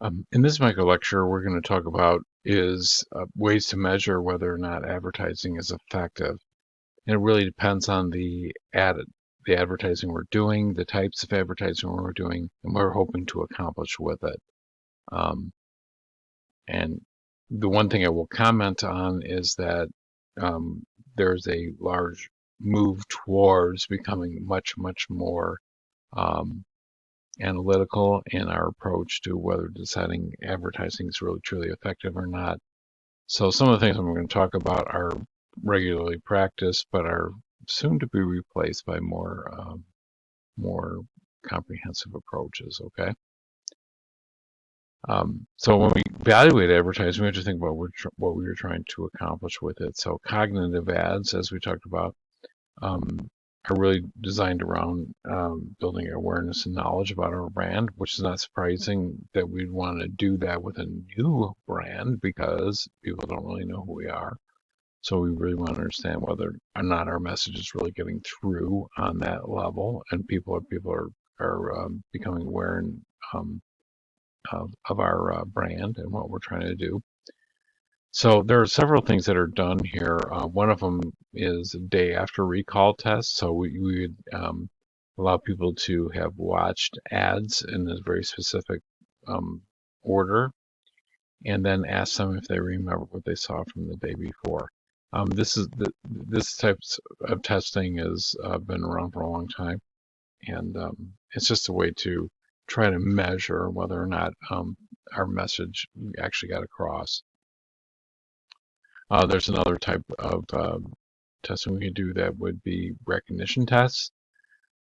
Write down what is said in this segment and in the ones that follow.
In this micro lecture, we're going to talk about is ways to measure whether or not advertising is effective. And it really depends on the advertising we're doing, the types of advertising we're doing, and what we're hoping to accomplish with it. Um, and the one thing I will comment on is that there's a large move towards becoming much, much more um, analytical in our approach to whether deciding advertising is really truly effective or not. So some of the things I'm going to talk about are regularly practiced, but are soon to be replaced by more comprehensive approaches. Okay. So when we evaluate advertising, we have to think about what we were trying to accomplish with it. So cognitive ads, as we talked about, um, are really designed around building awareness and knowledge about our brand, which is not surprising that we'd want to do that with a new brand because people don't really know who we are. So we really want to understand whether or not our message is really getting through on that level, and people are becoming aware um, of our brand and what we're trying to do. So there are several things that are done here. One of them is a day after recall test. So we would allow people to have watched ads in a very specific um, order, and then ask them if they remember what they saw from the day before. This types of testing has been around for a long time, and it's just a way to try to measure whether or not our message actually got across. There's another type of testing we can do that would be recognition tests.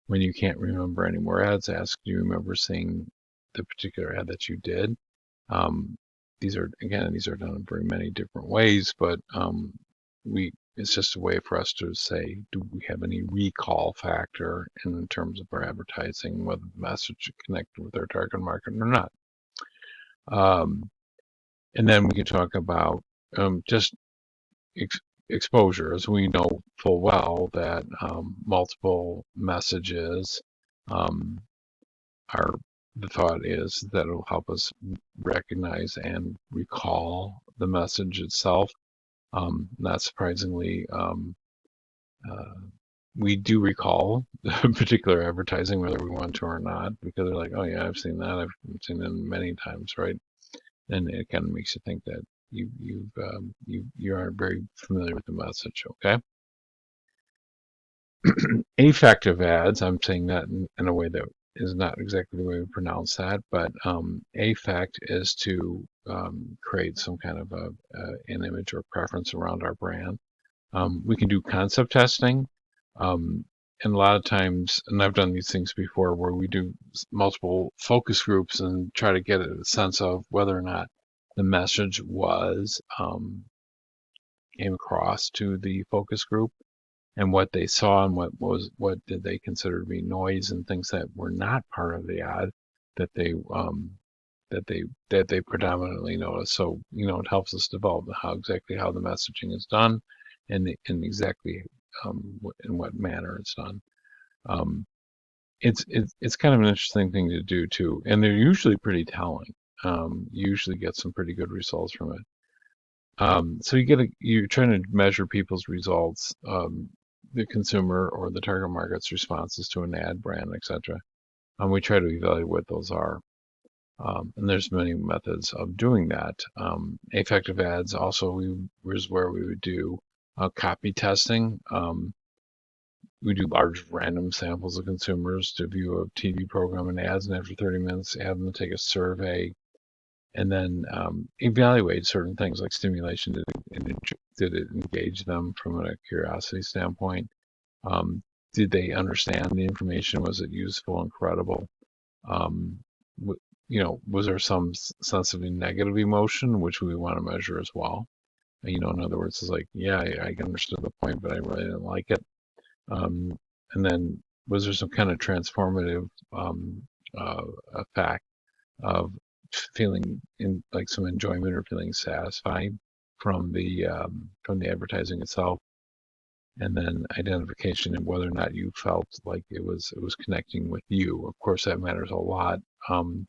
When you can't remember any more ads, ask, do you remember seeing the particular ad that you did? Um, these are done in very many different ways, but it's just a way for us to say, do we have any recall factor in terms of our advertising, whether the message connected with our target market or not. Um, and then we can talk about just ex- exposure, as we know full well that multiple messages um, are the thought is that it'll help us recognize and recall the message itself. Not surprisingly, uh, we do recall the particular advertising, whether we want to or not, because they're like, oh yeah, I've seen that. I've seen it many times, right? And it kind of makes you think that you aren't very familiar with the message. Okay. Affective ads, I'm saying that in a way that is not exactly the way we pronounce that, but affect is to create some kind of an image or preference around our brand. We can do concept testing, and a lot of times, and I've done these things before, where we do multiple focus groups and try to get a sense of whether or not the message was came across to the focus group and what they saw and what did they consider to be noise and things that were not part of the ad that they predominantly notice. So it helps us develop how the messaging is done and exactly in what manner it's done. Um, it's kind of an interesting thing to do too, and they're usually pretty telling. You usually get some pretty good results from it. So you're trying to measure people's results, the consumer or the target market's responses to an ad, brand, etc. And we try to evaluate what those are. And there's many methods of doing that. Effective ads also was where we would do copy testing. We do large random samples of consumers to view a TV program and ads, and after 30 minutes, have them take a survey and then evaluate certain things like stimulation. Did it engage them from a curiosity standpoint? Did they understand the information? Was it useful and credible? Um, was there some sense of negative emotion, which we want to measure as well? In other words, it's like, yeah, I understood the point, but I really didn't like it. And then was there some kind of transformative effect of feeling in like some enjoyment or feeling satisfied from the advertising itself? and then identification and whether or not you felt like it was connecting with you. Of course, that matters a lot.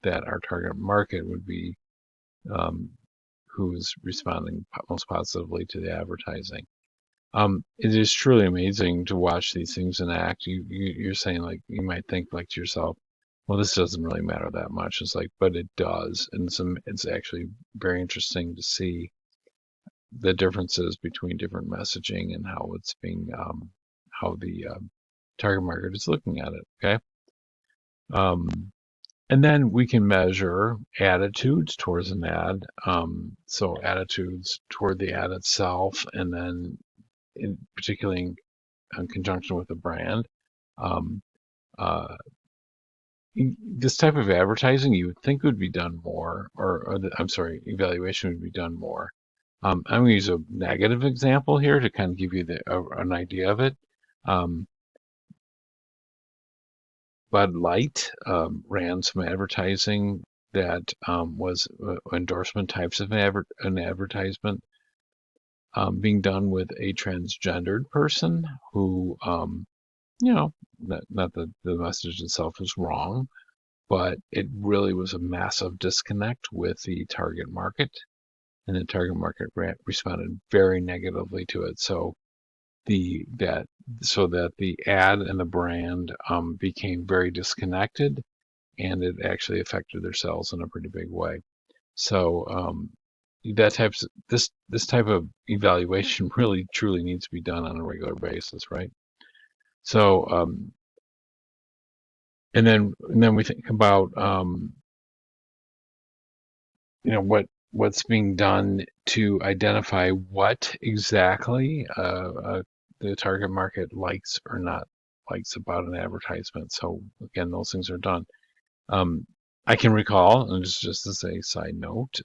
That our target market would be who's responding most positively to the advertising. It is truly amazing to watch these things in act. You're saying, like, you might think like to yourself, well, this doesn't really matter that much. It's like, but it does, and it's actually very interesting to see the differences between different messaging and how it's being how the target market is looking at it. Okay. Um, and then we can measure attitudes towards an ad. So attitudes toward the ad itself, and then particularly in conjunction with the brand. Um, uh, this type of advertising you would think would be done more, I'm sorry, evaluation would be done more. I'm going to use a negative example here to kind of give you an idea of it. Bud Light ran some advertising that was endorsement types of an advertisement being done with a transgendered person who, not that the message itself is wrong, but it really was a massive disconnect with the target market, and the target market responded very negatively to it. So that the ad and the brand became very disconnected, and it actually affected their sales in a pretty big way. So this type of evaluation really truly needs to be done on a regular basis, right? So and then we think about what's being done to identify what exactly the target market likes or not likes about an advertisement. So again, those things are done. Um, I can recall, and just as a side note,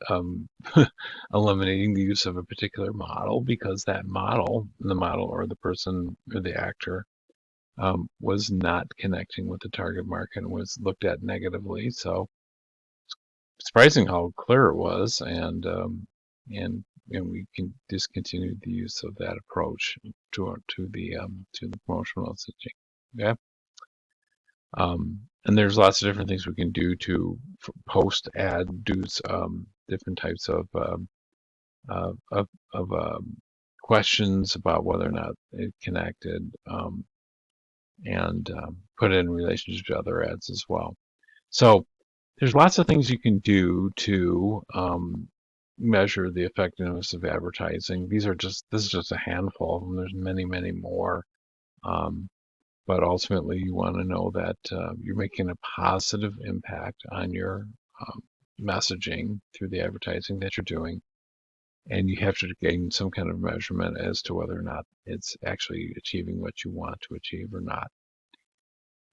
eliminating the use of a particular model because that model, the model or the person or the actor, was not connecting with the target market and was looked at negatively. So surprising how clear it was, and we can discontinue the use of that approach to the promotional messaging. Yeah. And there's lots of different things we can do to post ad, do different types of questions about whether or not it connected, and put it in relationship to other ads as well. So there's lots of things you can do to measure the effectiveness of advertising. This is just a handful of them. There's many, many more. But ultimately, you want to know that you're making a positive impact on your messaging through the advertising that you're doing. And you have to gain some kind of measurement as to whether or not it's actually achieving what you want to achieve or not.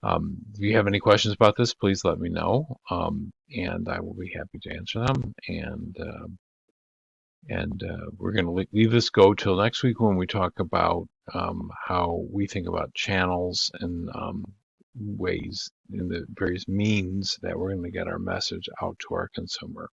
If you have any questions about this, please let me know, and I will be happy to answer them. And we're going to leave this go till next week when we talk about how we think about channels and ways in the various means that we're going to get our message out to our consumer.